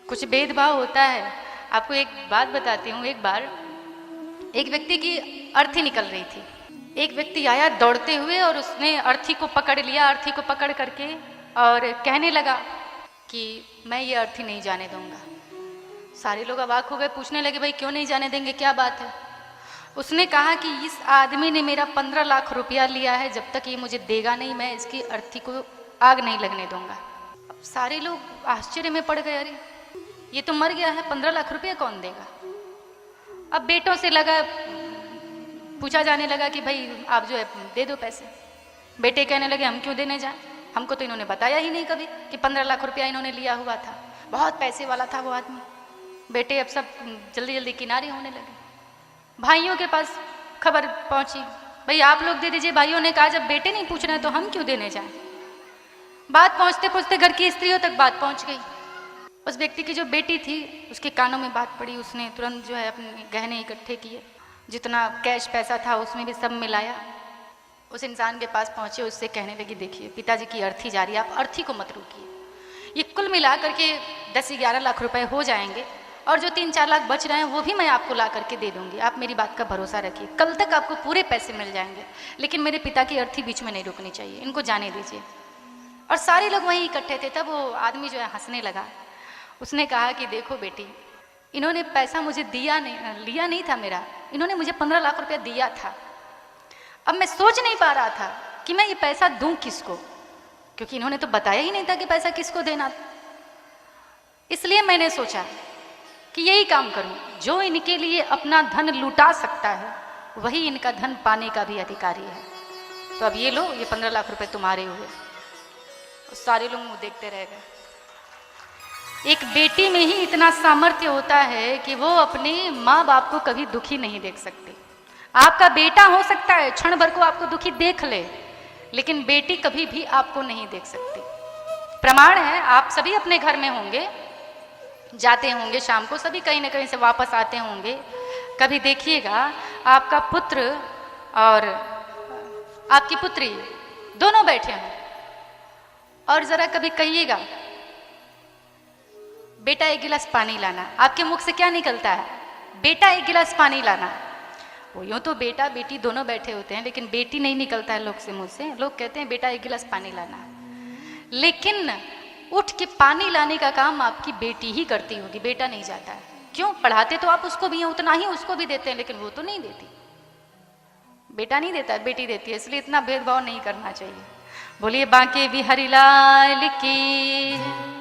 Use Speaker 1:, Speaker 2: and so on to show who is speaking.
Speaker 1: कुछ भेदभाव होता है। आपको एक बात बताती हूँ। एक बार एक व्यक्ति की अर्थी निकल रही थी। एक व्यक्ति आया दौड़ते हुए और उसने अर्थी को पकड़ लिया। अर्थी को पकड़ करके और कहने लगा कि मैं ये अर्थी नहीं जाने दूंगा। सारे लोग अवाक हो गए, पूछने लगे भाई क्यों नहीं जाने देंगे, क्या बात है। उसने कहा कि इस आदमी ने मेरा 15 लाख रुपया लिया है, जब तक ये मुझे देगा नहीं मैं इसकी अर्थी को आग नहीं लगने दूंगा। अब सारे लोग आश्चर्य में पड़ गए, अरे ये तो मर गया है, 15 लाख रुपया कौन देगा। अब बेटों से लगा पूछा जाने लगा कि भाई आप जो है दे दो पैसे। बेटे कहने लगे हम क्यों देने जाएं, हमको तो इन्होंने बताया ही नहीं कभी कि 15 लाख रुपया इन्होंने लिया हुआ था, बहुत पैसे वाला था वो आदमी। बेटे अब सब जल्दी जल्दी किनारे होने लगे। भाइयों के पास खबर पहुंची, भाई आप लोग दे दीजिए। भाइयों ने कहा जब बेटे नहीं पूछ रहे तो हम क्यों देने जाएं। बात पहुंचते पहुंचते घर की स्त्रियों तक बात पहुंच गई। उस व्यक्ति की जो बेटी थी उसके कानों में बात पड़ी। उसने तुरंत जो है अपने गहने इकट्ठे किए, जितना कैश पैसा था उसमें भी सब मिलाया। उस इंसान के पास पहुंचे, उससे कहने लगी देखिए पिताजी की अर्थी जा रही है, आप अर्थी को मत रोकिए। ये कुल मिला करके 10-11 लाख रुपए हो जाएंगे और जो 3-4 लाख बच रहे हैं वो भी मैं आपको ला करके दे दूंगी। आप मेरी बात का भरोसा रखिए, कल तक आपको पूरे पैसे मिल जाएंगे, लेकिन मेरे पिता की अर्थी बीच में नहीं रुकनी चाहिए, इनको जाने दीजिए। और सारे लोग वहीं इकट्ठे थे। तब वो आदमी जो है हंसने लगा। उसने कहा कि देखो बेटी, इन्होंने पैसा मुझे लिया नहीं था मेरा, इन्होंने मुझे 15 लाख रुपया दिया था। अब मैं सोच नहीं पा रहा था कि मैं ये पैसा दूं किसको, क्योंकि इन्होंने तो बताया ही नहीं था कि पैसा किसको देना। इसलिए मैंने सोचा कि यही काम करूं, जो इनके लिए अपना धन लुटा सकता है वही इनका धन पाने का भी अधिकारी है। तो अब ये लो, ये 15 लाख रुपए तुम्हारे हुए। सारे लोग मुंह देखते रह गए। एक बेटी में ही इतना सामर्थ्य होता है कि वो अपने माँ बाप को कभी दुखी नहीं देख सकती। आपका बेटा हो सकता है क्षण भर को आपको दुखी देख ले, लेकिन बेटी कभी भी आपको नहीं देख सकती। प्रमाण है, आप सभी अपने घर में होंगे, जाते होंगे शाम को, सभी कहीं ना कहीं से वापस आते होंगे। कभी देखिएगा आपका पुत्र और आपकी पुत्री दोनों बैठे हों और जरा कभी कहिएगा बेटा एक गिलास पानी लाना, आपके मुख से क्या निकलता है? बेटा एक गिलास पानी लाना। वो यूं तो बेटा बेटी दोनों बैठे होते हैं, लेकिन बेटी नहीं निकलता है लोग से, मुंह से। लोग कहते हैं बेटा एक गिलास पानी लाना, लेकिन उठ के पानी लाने का काम आपकी बेटी ही करती होगी, बेटा नहीं जाता है। क्यों? पढ़ाते तो आप उसको भी हैं, उतना ही उसको भी देते हैं, लेकिन वो तो नहीं देती। बेटा नहीं देता है, बेटी देती है। इसलिए इतना भेदभाव नहीं करना चाहिए। बोलिए बांके बिहारी लाल की।